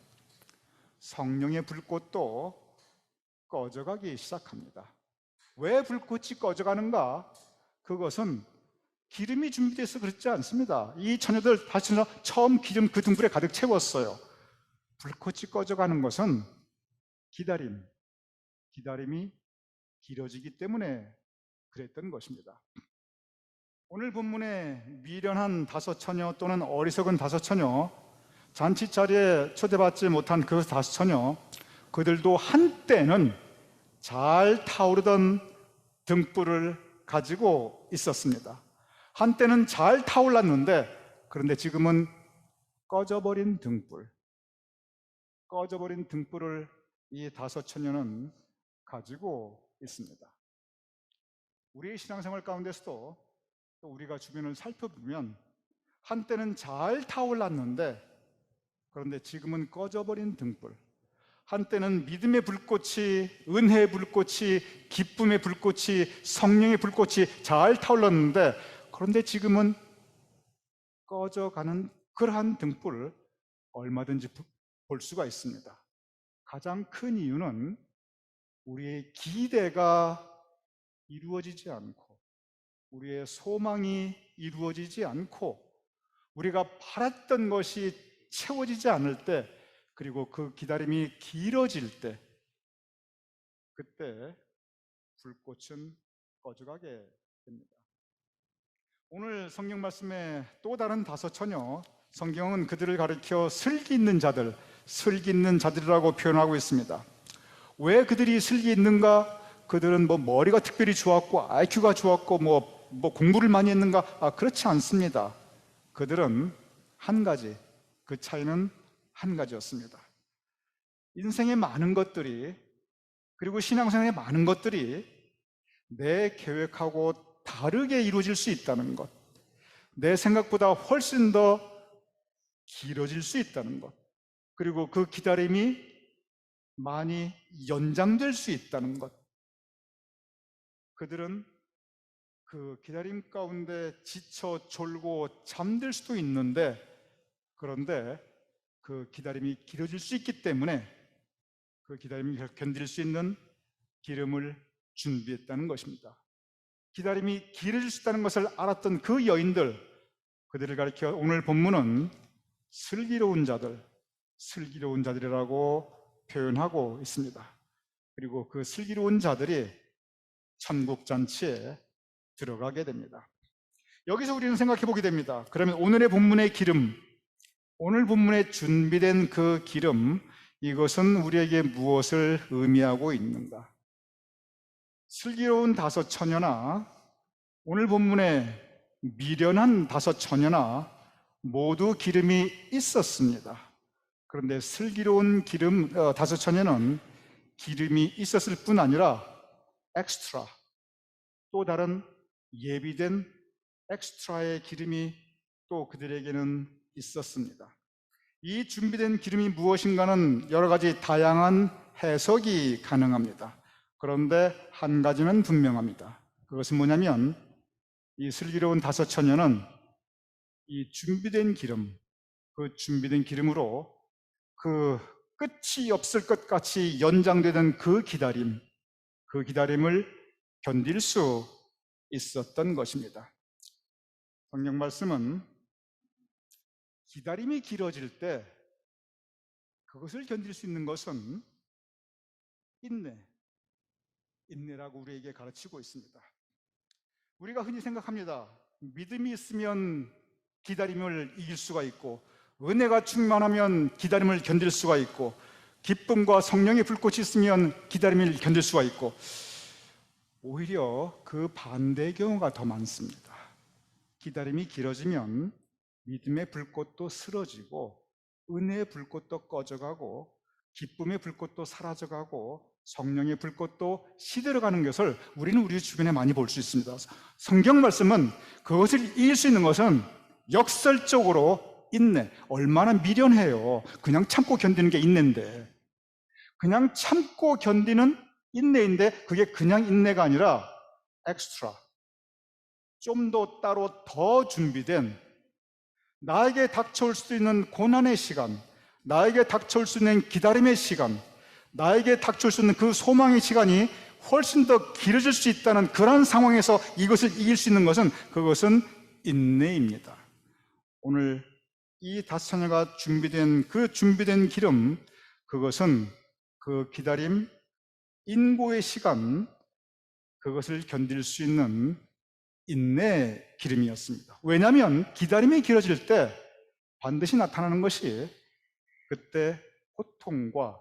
성령의 불꽃도 꺼져가기 시작합니다. 왜 불꽃이 꺼져가는가? 그것은 기름이 준비돼서 그렇지 않습니다. 이 처녀들 다시 처음 기름 그 등불에 가득 채웠어요. 불꽃이 꺼져가는 것은 기다림이 길어지기 때문에 그랬던 것입니다. 오늘 본문에 미련한 다섯 처녀 또는 어리석은 다섯 처녀, 잔치 자리에 초대받지 못한 그 다섯 처녀, 그들도 한때는 잘 타오르던 등불을 가지고 있었습니다. 한때는 잘 타올랐는데 그런데 지금은 꺼져버린 등불을 이 다섯 처녀는 가지고 있습니다. 우리의 신앙생활 가운데서도 또 우리가 주변을 살펴보면 한때는 잘 타올랐는데 그런데 지금은 꺼져버린 등불, 한때는 믿음의 불꽃이, 은혜의 불꽃이, 기쁨의 불꽃이, 성령의 불꽃이 잘 타올랐는데 그런데 지금은 꺼져가는 그러한 등불을 얼마든지 볼 수가 있습니다. 가장 큰 이유는 우리의 기대가 이루어지지 않고, 우리의 소망이 이루어지지 않고, 우리가 바랐던 것이 채워지지 않을 때, 그리고 그 기다림이 길어질 때, 그때 불꽃은 꺼져가게 됩니다. 오늘 성경 말씀의 또 다른 5처녀, 성경은 그들을 가리켜 슬기 있는 자들, 슬기 있는 자들이라고 표현하고 있습니다. 왜 그들이 슬기 있는가? 그들은 머리가 특별히 좋았고 IQ가 좋았고 공부를 많이 했는가? 그렇지 않습니다. 그들은 한 가지, 그 차이는 한 가지였습니다. 인생의 많은 것들이, 그리고 신앙생활의 많은 것들이 내 계획하고 다르게 이루어질 수 있다는 것, 내 생각보다 훨씬 더 길어질 수 있다는 것, 그리고 그 기다림이 많이 연장될 수 있다는 것. 그들은 그 기다림 가운데 지쳐 졸고 잠들 수도 있는데, 그런데 그 기다림이 길어질 수 있기 때문에 그 기다림을 견딜 수 있는 기름을 준비했다는 것입니다. 기다림이 길어질 수 있다는 것을 알았던 그 여인들, 그들을 가리켜 오늘 본문은 슬기로운 자들, 슬기로운 자들이라고 표현하고 있습니다. 그리고 그 슬기로운 자들이 천국잔치에 들어가게 됩니다. 여기서 우리는 생각해 보게 됩니다. 그러면 오늘의 본문의 기름, 오늘 본문에 준비된 그 기름, 이것은 우리에게 무엇을 의미하고 있는가? 슬기로운 5처녀나 오늘 본문에 미련한 5처녀나 모두 기름이 있었습니다. 그런데 슬기로운 기름 5처녀는 기름이 있었을 뿐 아니라 엑스트라, 또 다른 예비된 엑스트라의 기름이 또 그들에게는 있었습니다. 이 준비된 기름이 무엇인가는 여러 가지 다양한 해석이 가능합니다. 그런데 한 가지는 분명합니다. 그것은 뭐냐면 이 슬기로운 5처녀는 이 준비된 기름, 그 준비된 기름으로 그 끝이 없을 것 같이 연장되던 그 기다림을 견딜 수 있었던 것입니다. 성경 말씀은 기다림이 길어질 때 그것을 견딜 수 있는 것은 인내라고 우리에게 가르치고 있습니다. 우리가 흔히 생각합니다. 믿음이 있으면 기다림을 이길 수가 있고, 은혜가 충만하면 기다림을 견딜 수가 있고, 기쁨과 성령의 불꽃이 있으면 기다림을 견딜 수가 있고, 오히려 그 반대의 경우가 더 많습니다. 기다림이 길어지면 믿음의 불꽃도 쓰러지고, 은혜의 불꽃도 꺼져가고, 기쁨의 불꽃도 사라져가고, 성령의 불꽃도 시들어가는 것을 우리는 우리 주변에 많이 볼 수 있습니다. 성경 말씀은 그것을 이길 수 있는 것은 역설적으로 인내. 얼마나 미련해요. 그냥 참고 견디는 게 인내인데, 그냥 참고 견디는 인내인데, 그게 그냥 인내가 아니라 엑스트라, 좀 더 따로 더 준비된, 나에게 닥쳐올 수 있는 고난의 시간, 나에게 닥쳐올 수 있는 기다림의 시간, 나에게 닥쳐올 수 있는 그 소망의 시간이 훨씬 더 길어질 수 있다는 그런 상황에서 이것을 이길 수 있는 것은, 그것은 인내입니다. 오늘 이 5처녀가 준비된 그 준비된 기름, 그것은 그 기다림, 인고의 시간, 그것을 견딜 수 있는 인내의 기름이었습니다. 왜냐하면 기다림이 길어질 때 반드시 나타나는 것이 그때 고통과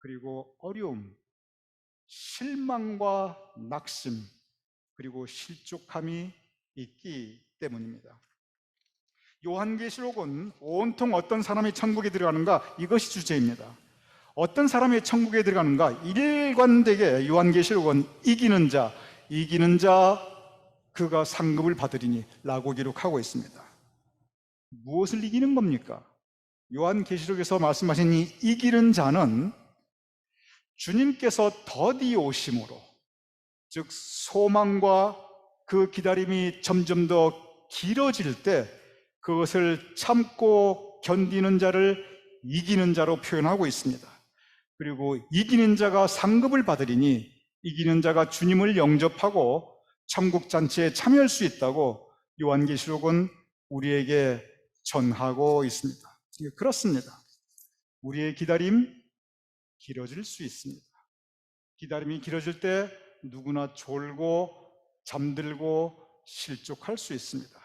그리고 어려움, 실망과 낙심, 그리고 실족함이 있기 때문입니다. 요한계시록은 온통 어떤 사람이 천국에 들어가는가, 이것이 주제입니다. 어떤 사람이 천국에 들어가는가, 일관되게 요한계시록은 이기는 자 그가 상급을 받으리니 라고 기록하고 있습니다. 무엇을 이기는 겁니까? 요한계시록에서 말씀하신 이 이기는 자는 주님께서 더디 오심으로, 즉 소망과 그 기다림이 점점 더 길어질 때 그것을 참고 견디는 자를 이기는 자로 표현하고 있습니다. 그리고 이기는 자가 상급을 받으리니 이기는 자가 주님을 영접하고 천국 잔치에 참여할 수 있다고 요한계시록은 우리에게 전하고 있습니다. 그렇습니다. 우리의 기다림 길어질 수 있습니다. 기다림이 길어질 때 누구나 졸고 잠들고 실족할 수 있습니다.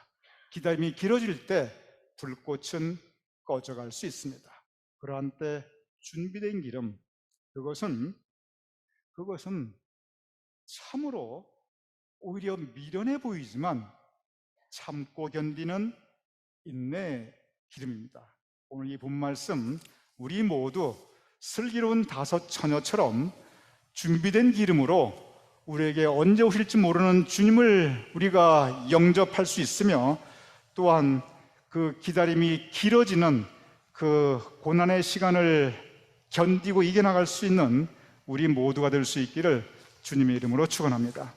기다림이 길어질 때 불꽃은 꺼져갈 수 있습니다. 그러한 때 준비된 기름, 그것은 참으로 오히려 미련해 보이지만 참고 견디는 인내의 기름입니다. 오늘 이 본 말씀, 우리 모두 슬기로운 다섯 처녀처럼 준비된 기름으로 우리에게 언제 오실지 모르는 주님을 우리가 영접할 수 있으며, 또한 그 기다림이 길어지는 그 고난의 시간을 견디고 이겨나갈 수 있는 우리 모두가 될 수 있기를 주님의 이름으로 축원합니다.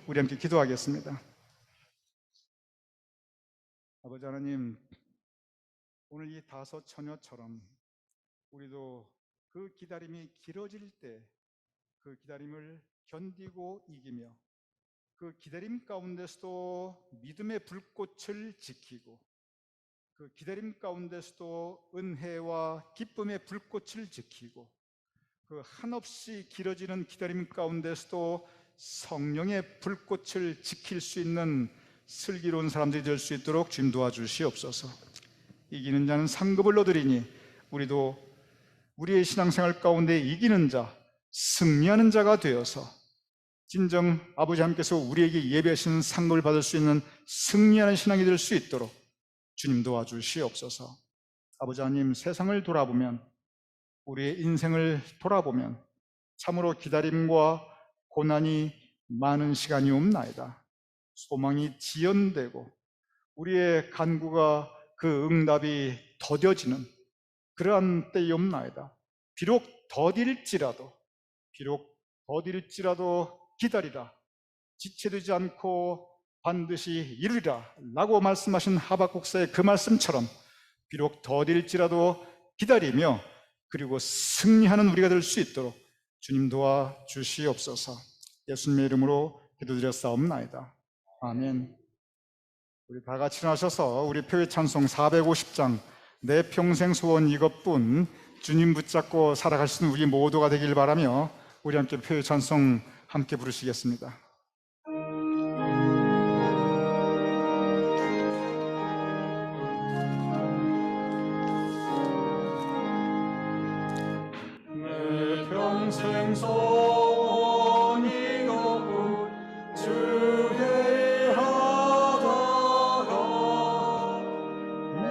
우리 함께 기도하겠습니다. 아버지 하나님, 오늘 이 다섯 처녀처럼 우리도 그 기다림이 길어질 때 그 기다림을 견디고 이기며, 그 기다림 가운데서도 믿음의 불꽃을 지키고, 그 기다림 가운데서도 은혜와 기쁨의 불꽃을 지키고, 그 한없이 길어지는 기다림 가운데서도 성령의 불꽃을 지킬 수 있는 슬기로운 사람들이 될 수 있도록 주님 도와주시옵소서. 이기는 자는 상급을 얻으리니 우리도 우리의 신앙생활 가운데 이기는 자, 승리하는 자가 되어서 진정 아버지 하나님께서 우리에게 예배하시는 상급을 받을 수 있는 승리하는 신앙이 될 수 있도록 주님 도와주시옵소서. 아버지 하나님, 세상을 돌아보면, 우리의 인생을 돌아보면 참으로 기다림과 고난이 많은 시간이 옵나이다. 소망이 지연되고 우리의 간구가 그 응답이 더뎌지는 그러한 때이 옵나이다. 비록 더딜지라도 기다리라. 지체되지 않고 반드시 이루리라 라고 말씀하신 하박국서의 그 말씀처럼 비록 더딜지라도 기다리며 그리고 승리하는 우리가 될 수 있도록 주님 도와주시옵소서. 예수님의 이름으로 기도드렸사옵나이다. 아멘. 우리 다 같이 일어나셔서 우리 표의 찬송 450장 내 평생 소원 이것뿐 주님 붙잡고 살아갈 수 있는 우리 모두가 되길 바라며 우리 함께 표의 찬송 함께 부르시겠습니다. 내 평생 소원 이것뿐 주 회하다가 이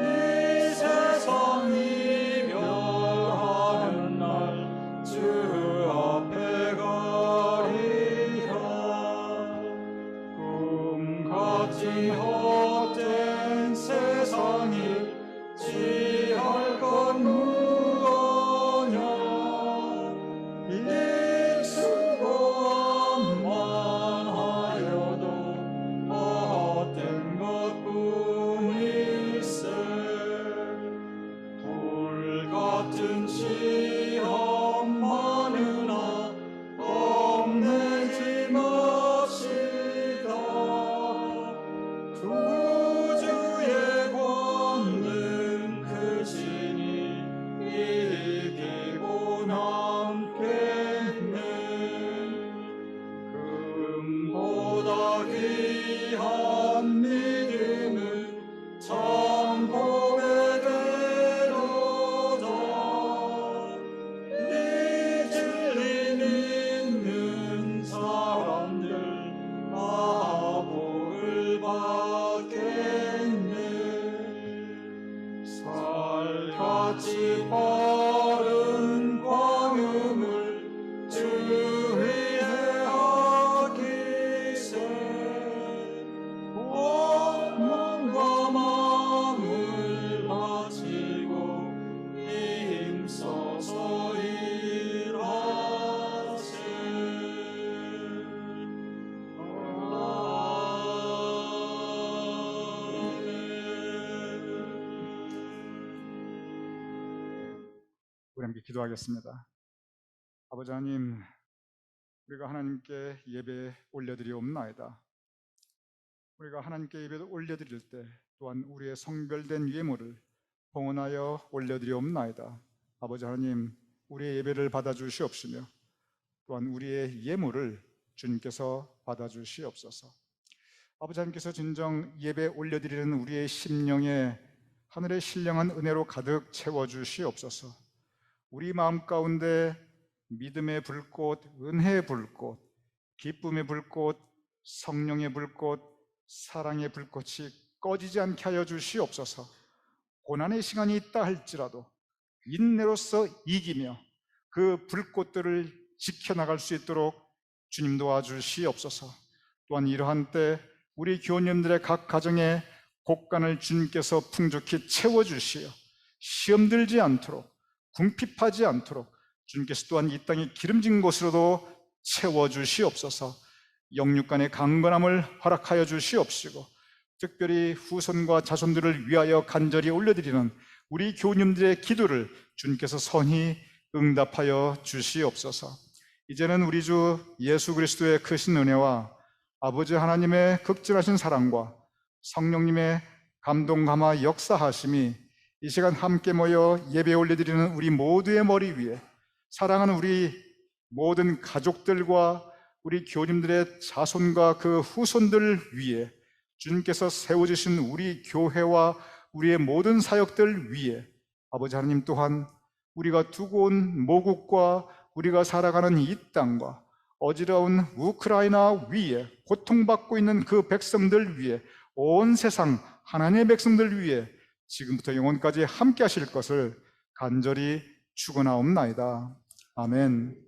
세상 이별하는 날 주 앞에 가리라. 꿈같이 헛된 세상이 취할 것 무거냐. 익숙함만 하여도 헛된 것뿐일세. 돌같은 시험 많으나 겁내지 맙시다. 구주의 권능 크시니 이기고 남겠네. 금보다 귀한 믿음은 참 고백되도다. 이 진리 믿는 사람들 다 복을 받겠네. 살같이 바른 광음을 기도하겠습니다. 아버지 하나님, 우리가 하나님께 예배 올려드리옵나이다. 우리가 하나님께 예배 올려드릴 때 또한 우리의 성별된 예물을 봉헌하여 올려드리옵나이다. 아버지 하나님, 우리의 예배를 받아주시옵시며 또한 우리의 예물을 주님께서 받아주시옵소서. 아버지 하나님께서 진정 예배 올려드리는 우리의 심령에 하늘의 신령한 은혜로 가득 채워주시옵소서. 우리 마음 가운데 믿음의 불꽃, 은혜의 불꽃, 기쁨의 불꽃, 성령의 불꽃, 사랑의 불꽃이 꺼지지 않게 하여 주시옵소서. 고난의 시간이 있다 할지라도 인내로서 이기며 그 불꽃들을 지켜나갈 수 있도록 주님 도와주시옵소서. 또한 이러한 때 우리 교우님들의 각 가정에 곡간을 주님께서 풍족히 채워주시어 시험 들지 않도록, 궁핍하지 않도록 주님께서 또한 이 땅의 기름진 곳으로도 채워주시옵소서. 영육간의 강건함을 허락하여 주시옵시고 특별히 후손과 자손들을 위하여 간절히 올려드리는 우리 교우님들의 기도를 주님께서 선히 응답하여 주시옵소서. 이제는 우리 주 예수 그리스도의 크신 은혜와 아버지 하나님의 극진하신 사랑과 성령님의 감동 감화 역사하심이 이 시간 함께 모여 예배 올려드리는 우리 모두의 머리 위에 사랑하는 우리 모든 가족들과 우리 교우님들의 자손과 그 후손들 위에 주님께서 세워주신 우리 교회와 우리의 모든 사역들 위에 아버지 하나님 또한 우리가 두고 온 모국과 우리가 살아가는 이 땅과 어지러운 우크라이나 위에 고통받고 있는 그 백성들 위에 온 세상 하나님의 백성들 위에 지금부터 영원까지 함께 하실 것을 간절히 축원하옵나이다. 아멘.